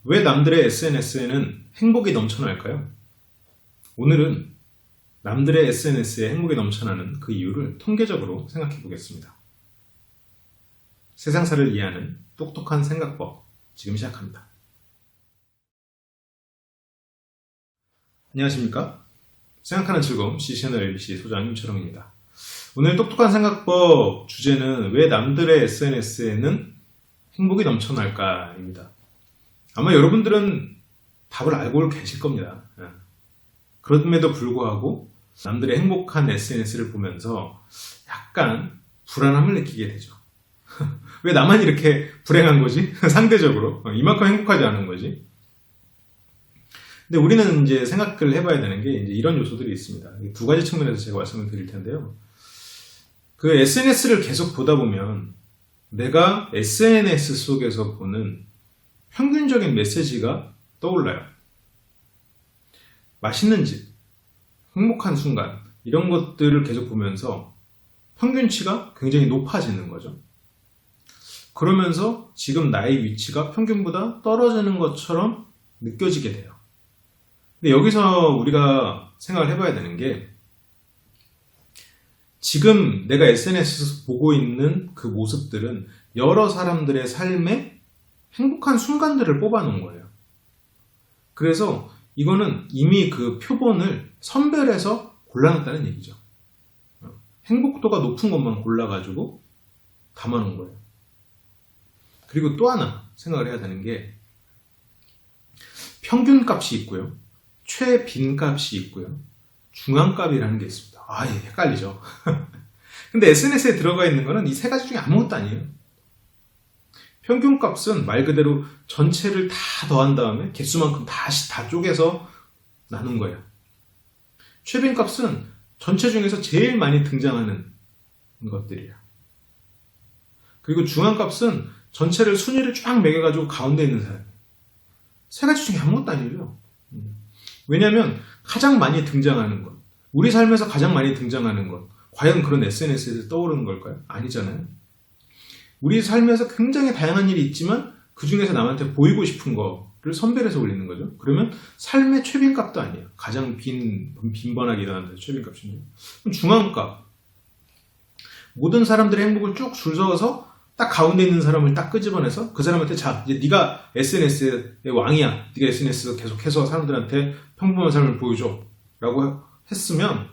왜 남들의 SNS에는 행복이 넘쳐날까요? 오늘은 남들의 SNS에 행복이 넘쳐나는 그 이유를 통계적으로 생각해 보겠습니다. 세상사를 이해하는 똑똑한 생각법, 지금 시작합니다. 안녕하십니까? 생각하는 즐거움 C채널 ABC 소장 임철웅입니다. 오늘 똑똑한 생각법 주제는 왜 남들의 SNS에는 행복이 넘쳐날까입니다. 아마 여러분들은 답을 알고 계실 겁니다. 그럼에도 불구하고 남들의 행복한 SNS를 보면서 약간 불안함을 느끼게 되죠. 왜 나만 이렇게 불행한 거지? 상대적으로 이만큼 행복하지 않은 거지? 근데 우리는 이제 생각을 해봐야 되는 게 이제 이런 요소들이 있습니다. 두 가지 측면에서 제가 말씀을 드릴 텐데요. 그 SNS를 계속 보다 보면 내가 SNS 속에서 보는 평균적인 메시지가 떠올라요. 맛있는 집, 행복한 순간, 이런 것들을 계속 보면서 평균치가 굉장히 높아지는 거죠. 그러면서 지금 나의 위치가 평균보다 떨어지는 것처럼 느껴지게 돼요. 근데 여기서 우리가 생각을 해봐야 되는 게 지금 내가 SNS에서 보고 있는 그 모습들은 여러 사람들의 삶에 행복한 순간들을 뽑아놓은 거예요. 그래서 이거는 이미 그 표본을 선별해서 골라놨다는 얘기죠. 행복도가 높은 것만 골라가지고 담아놓은 거예요. 그리고 또 하나 생각을 해야 되는 게 평균값이 있고요. 최빈값이 있고요. 중앙값이라는 게 있습니다. 예, 헷갈리죠. 근데 SNS에 들어가 있는 거는 이 세 가지 중에 아무것도 아니에요. 평균값은 말 그대로 전체를 다 더한 다음에 개수만큼 다시 다 쪼개서 나눈 거예요. 최빈값은 전체 중에서 제일 많이 등장하는 것들이에요. 그리고 중앙값은 전체를 순위를 쫙 매겨가지고 가운데 있는 사람. 세 가지 중에 아무것도 아니죠. 왜냐하면 가장 많이 등장하는 것, 우리 삶에서 가장 많이 등장하는 것, 과연 그런 SNS에서 떠오르는 걸까요? 아니잖아요. 우리 삶에서 굉장히 다양한 일이 있지만 그 중에서 남한테 보이고 싶은 거를 선별해서 올리는 거죠. 그러면 삶의 최빈값도 아니에요. 가장 빈번하게 일어나는 최빈값인데. 그럼 중앙값. 모든 사람들의 행복을 쭉 줄 서서 딱 가운데 있는 사람을 딱 끄집어내서 그 사람한테 자, 이제 네가 SNS의 왕이야. 네가 SNS에서 계속해서 사람들한테 평범한 삶을 보여줘. 라고 했으면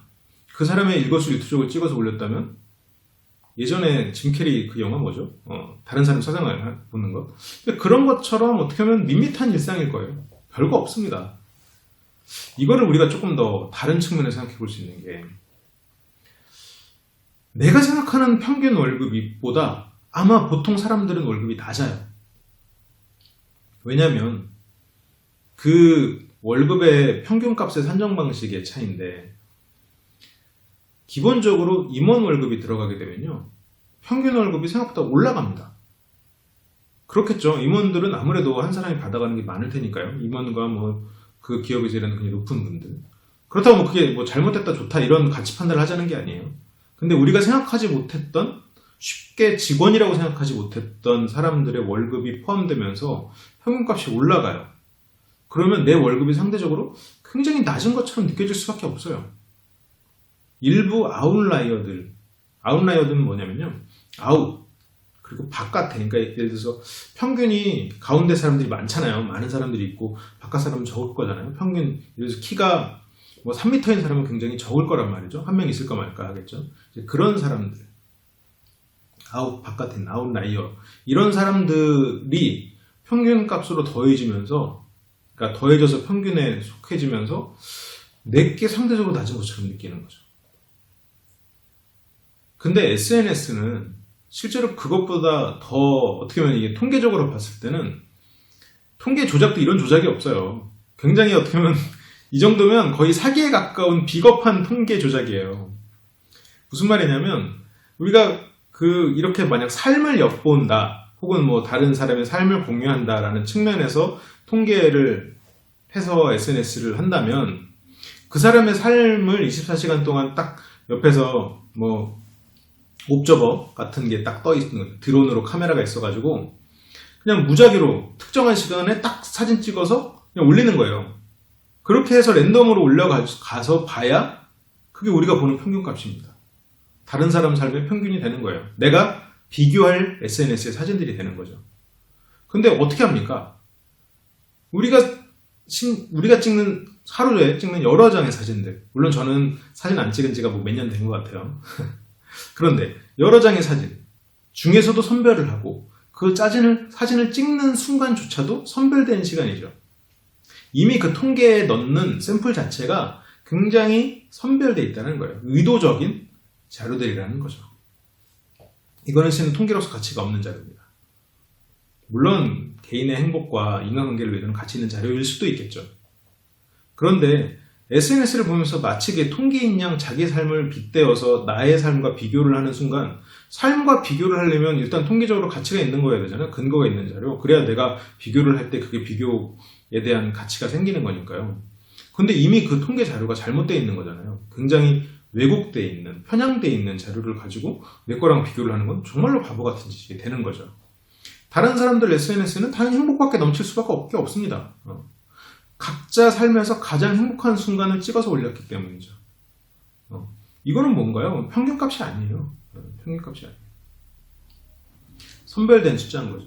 그 사람의 일거수일투족을 찍어서 올렸다면 예전에 짐 캐리 그 영화 뭐죠? 다른 사람 사생활 보는 거. 그런 것처럼 어떻게 보면 밋밋한 일상일 거예요. 별거 없습니다. 이거를 우리가 조금 더 다른 측면에서 생각해 볼 수 있는 게 내가 생각하는 평균 월급보다 아마 보통 사람들은 월급이 낮아요. 왜냐하면 그 월급의 평균값의 산정 방식의 차이인데 기본적으로 임원 월급이 들어가게 되면요. 평균 월급이 생각보다 올라갑니다. 그렇겠죠. 임원들은 아무래도 한 사람이 받아가는 게 많을 테니까요. 임원과 뭐 그 기업에서 일하는 굉장히 높은 분들. 그렇다고 뭐 그게 뭐 잘못됐다 좋다 이런 가치 판단을 하자는 게 아니에요. 근데 우리가 생각하지 못했던 쉽게 직원이라고 생각하지 못했던 사람들의 월급이 포함되면서 평균값이 올라가요. 그러면 내 월급이 상대적으로 굉장히 낮은 것처럼 느껴질 수밖에 없어요. 일부 아웃라이어들은 뭐냐면요. 아웃, 그리고 바깥에, 그러니까 예를 들어서 평균이 가운데 사람들이 많잖아요. 많은 사람들이 있고 바깥 사람은 적을 거잖아요. 평균, 예를 들어서 키가 뭐 3m인 사람은 굉장히 적을 거란 말이죠. 한 명 있을까 말까 하겠죠. 이제 그런 사람들, 바깥에 있는 아웃라이어, 이런 사람들이 평균값으로 더해지면서, 그러니까 더해져서 평균에 속해지면서 내게 상대적으로 낮은 것처럼 느끼는 거죠. 근데 SNS는 실제로 그것보다 더 어떻게 보면 이게 통계적으로 봤을 때는 통계 조작도 이런 조작이 없어요. 굉장히 어떻게 보면 이 정도면 거의 사기에 가까운 비겁한 통계 조작이에요. 무슨 말이냐면 우리가 이렇게 만약 삶을 엿본다 혹은 뭐 다른 사람의 삶을 공유한다라는 측면에서 통계를 해서 SNS를 한다면 그 사람의 삶을 24시간 동안 딱 옆에서 뭐 옵저버 같은 게 딱 떠 있는 드론으로 카메라가 있어가지고 그냥 무작위로 특정한 시간에 딱 사진 찍어서 그냥 올리는 거예요. 그렇게 해서 랜덤으로 올려가서 봐야 그게 우리가 보는 평균값입니다. 다른 사람 삶의 평균이 되는 거예요. 내가 비교할 SNS의 사진들이 되는 거죠. 근데 어떻게 합니까? 우리가 찍는, 하루에 찍는 여러 장의 사진들. 물론 저는 사진 안 찍은 지가 몇 년 된 것 같아요. 그런데 여러 장의 사진 중에서도 선별을 하고 그 사진을 찍는 순간조차도 선별된 시간이죠. 이미 그 통계에 넣는 샘플 자체가 굉장히 선별되어 있다는 거예요. 의도적인 자료들이라는 거죠. 이거는 실은 통계로서 가치가 없는 자료입니다. 물론 개인의 행복과 인간관계를 위해서는 가치 있는 자료일 수도 있겠죠. 그런데 SNS를 보면서 마치 이게 통계인 양 자기 삶을 빗대어서 나의 삶과 비교를 하는 순간, 삶과 비교를 하려면 일단 통계적으로 가치가 있는 거여야 되잖아요. 근거가 있는 자료. 그래야 내가 비교를 할 때 그게 비교에 대한 가치가 생기는 거니까요. 근데 이미 그 통계 자료가 잘못되어 있는 거잖아요. 굉장히 왜곡되어 있는, 편향되어 있는 자료를 가지고 내 거랑 비교를 하는 건 정말로 바보 같은 짓이 되는 거죠. 다른 사람들 SNS는 당연히 행복밖에 넘칠 수밖에 없습니다. 각자 살면서 가장 행복한 순간을 찍어서 올렸기 때문이죠. 이거는 뭔가요? 평균값이 아니에요. 평균값이 아니에요. 선별된 숫자인 거죠.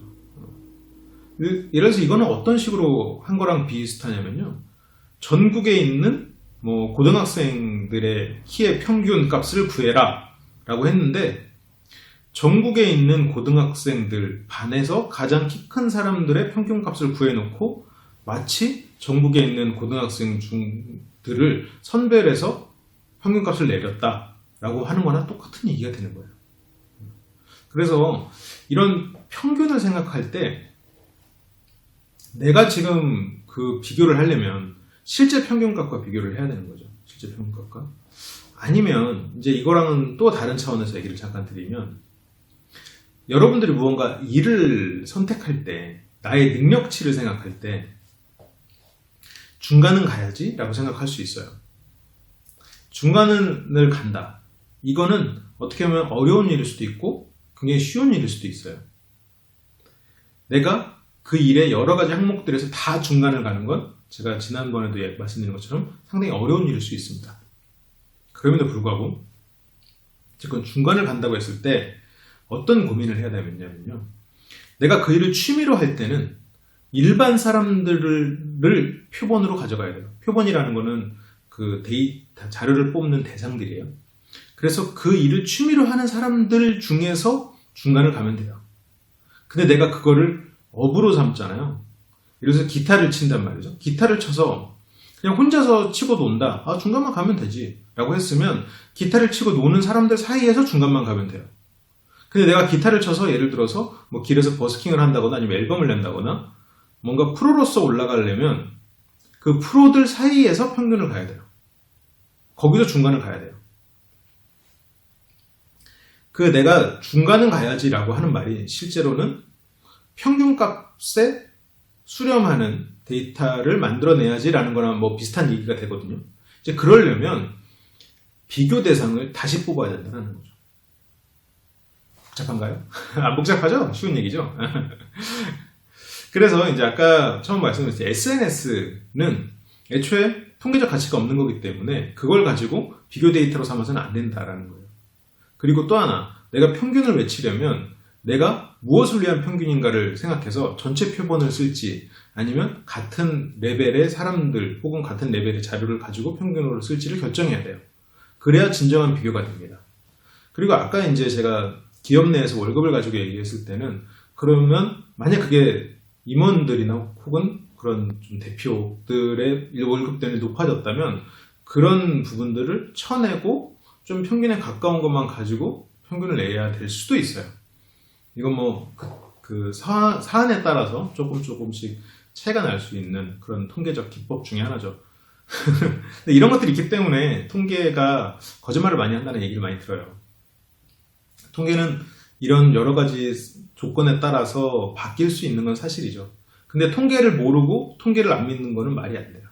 예를 들어서 이거는 어떤 식으로 한 거랑 비슷하냐면요. 전국에 있는 고등학생들의 키의 평균 값을 구해라 라고 했는데, 전국에 있는 고등학생들 반에서 가장 키 큰 사람들의 평균 값을 구해놓고 마치 전국에 있는 고등학생 중들을 선별해서 평균 값을 내렸다 라고 하는 거나 똑같은 얘기가 되는 거예요. 그래서 이런 평균을 생각할 때 내가 지금 그 비교를 하려면 실제 평균값과 비교를 해야 되는 거죠. 실제 평균값과. 아니면 이제 이거랑은 또 다른 차원에서 얘기를 잠깐 드리면, 여러분들이 무언가 일을 선택할 때, 나의 능력치를 생각할 때 중간은 가야지 라고 생각할 수 있어요. 중간을 간다. 이거는 어떻게 보면 어려운 일일 수도 있고 굉장히 쉬운 일일 수도 있어요. 내가 그 일의 여러 가지 항목들에서 다 중간을 가는 건 제가 지난번에도 말씀드린 것처럼 상당히 어려운 일일 수 있습니다. 그럼에도 불구하고 어쨌건 중간을 간다고 했을 때 어떤 고민을 해야 되냐면요. 내가 그 일을 취미로 할 때는 일반 사람들을 표본으로 가져가야 돼요. 표본이라는 거는 그 데이터, 자료를 뽑는 대상들이에요. 그래서 그 일을 취미로 하는 사람들 중에서 중간을 가면 돼요. 근데 내가 그거를 업으로 삼잖아요. 예를 들어서 기타를 친단 말이죠. 기타를 쳐서 그냥 혼자서 치고 논다. 중간만 가면 되지 라고 했으면 기타를 치고 노는 사람들 사이에서 중간만 가면 돼요. 근데 내가 기타를 쳐서 예를 들어서 길에서 버스킹을 한다거나 아니면 앨범을 낸다거나 뭔가 프로로서 올라가려면 그 프로들 사이에서 평균을 가야 돼요. 거기서 중간을 가야 돼요. 그 내가 중간은 가야지라고 하는 말이 실제로는 평균값에 수렴하는 데이터를 만들어내야지라는 거랑 비슷한 얘기가 되거든요. 이제 그러려면 비교 대상을 다시 뽑아야 된다는 거죠. 복잡한가요? 안 복잡하죠? 쉬운 얘기죠? 그래서 이제 아까 처음 말씀드렸듯이 SNS는 애초에 통계적 가치가 없는 거기 때문에 그걸 가지고 비교 데이터로 삼아서는 안 된다라는 거예요. 그리고 또 하나, 내가 평균을 외치려면 내가 무엇을 위한 평균인가를 생각해서 전체 표본을 쓸지 아니면 같은 레벨의 사람들 혹은 같은 레벨의 자료를 가지고 평균으로 쓸지를 결정해야 돼요. 그래야 진정한 비교가 됩니다. 그리고 아까 이제 제가 기업 내에서 월급을 가지고 얘기했을 때는 그러면 만약 그게 임원들이나 혹은 그런 좀 대표들의 월급들이 높아졌다면 그런 부분들을 쳐내고 좀 평균에 가까운 것만 가지고 평균을 내야 될 수도 있어요. 이건 그 사안에 따라서 조금씩 차이가 날 수 있는 그런 통계적 기법 중에 하나죠. 근데 이런 것들이 있기 때문에 통계가 거짓말을 많이 한다는 얘기를 많이 들어요. 통계는 이런 여러 가지 조건에 따라서 바뀔 수 있는 건 사실이죠. 근데 통계를 모르고 통계를 안 믿는 거는 말이 안 돼요.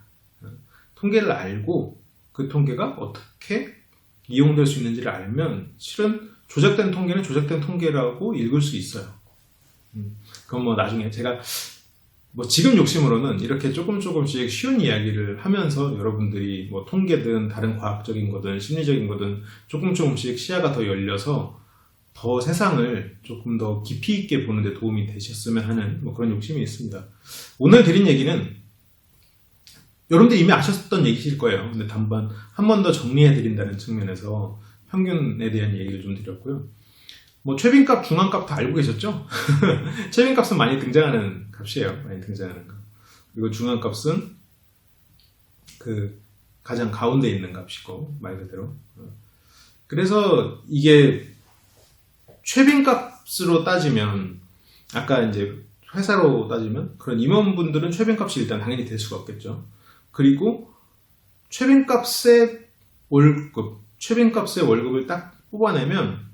통계를 알고 그 통계가 어떻게 이용될 수 있는지를 알면 실은 조작된 통계는 조작된 통계라고 읽을 수 있어요. 그건 뭐 나중에 제가 뭐 지금 욕심으로는 이렇게 조금씩 쉬운 이야기를 하면서 여러분들이 뭐 통계든 다른 과학적인 거든 심리적인 거든 조금씩 시야가 더 열려서 더 세상을 조금 더 깊이 있게 보는 데 도움이 되셨으면 하는 뭐 그런 욕심이 있습니다. 오늘 드린 얘기는 여러분들 이미 아셨던 얘기실 거예요. 근데 단번 한 번 더 정리해 드린다는 측면에서 평균에 대한 얘기를 좀 드렸고요. 뭐 최빈값, 중앙값 다 알고 계셨죠? 최빈값은 많이 등장하는 값이에요. 많이 등장하는 값. 그리고 중앙값은 그 가장 가운데 있는 값이고 말 그대로. 그래서 이게 최빈값으로 따지면 아까 이제 회사로 따지면 그런 임원분들은 최빈값이 일단 당연히 될 수가 없겠죠. 그리고 최빈값의 월급을 딱 뽑아내면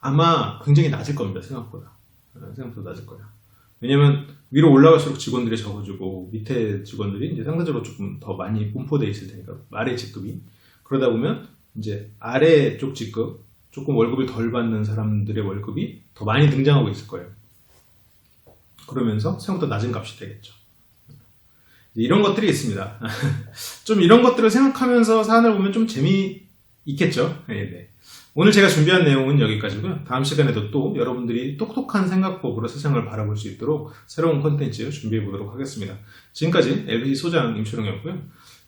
아마 굉장히 낮을 겁니다. 생각보다 낮을 거예요. 왜냐면 위로 올라갈수록 직원들이 적어지고 밑에 직원들이 이제 상대적으로 조금 더 많이 분포되어 있을 테니까 아래 직급이 그러다 보면 이제 아래쪽 직급 조금 월급을 덜 받는 사람들의 월급이 더 많이 등장하고 있을 거예요. 그러면서 생각보다 낮은 값이 되겠죠. 이런 것들이 있습니다. 좀 이런 것들을 생각하면서 사안을 보면 좀 재미있겠죠. 네. 오늘 제가 준비한 내용은 여기까지고요. 다음 시간에도 또 여러분들이 똑똑한 생각법으로 세상을 바라볼 수 있도록 새로운 콘텐츠 준비해 보도록 하겠습니다. 지금까지 LBC 소장 임초롱이었고요.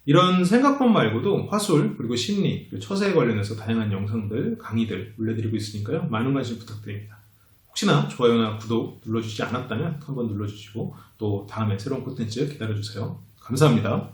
이런 생각법 말고도 화술, 그리고 심리, 그리고 처세에 관련해서 다양한 영상들, 강의들 올려드리고 있으니까요. 많은 관심 부탁드립니다. 혹시나 좋아요나 구독 눌러주시지 않았다면 한번 눌러주시고 또 다음에 새로운 콘텐츠 기다려주세요. 감사합니다.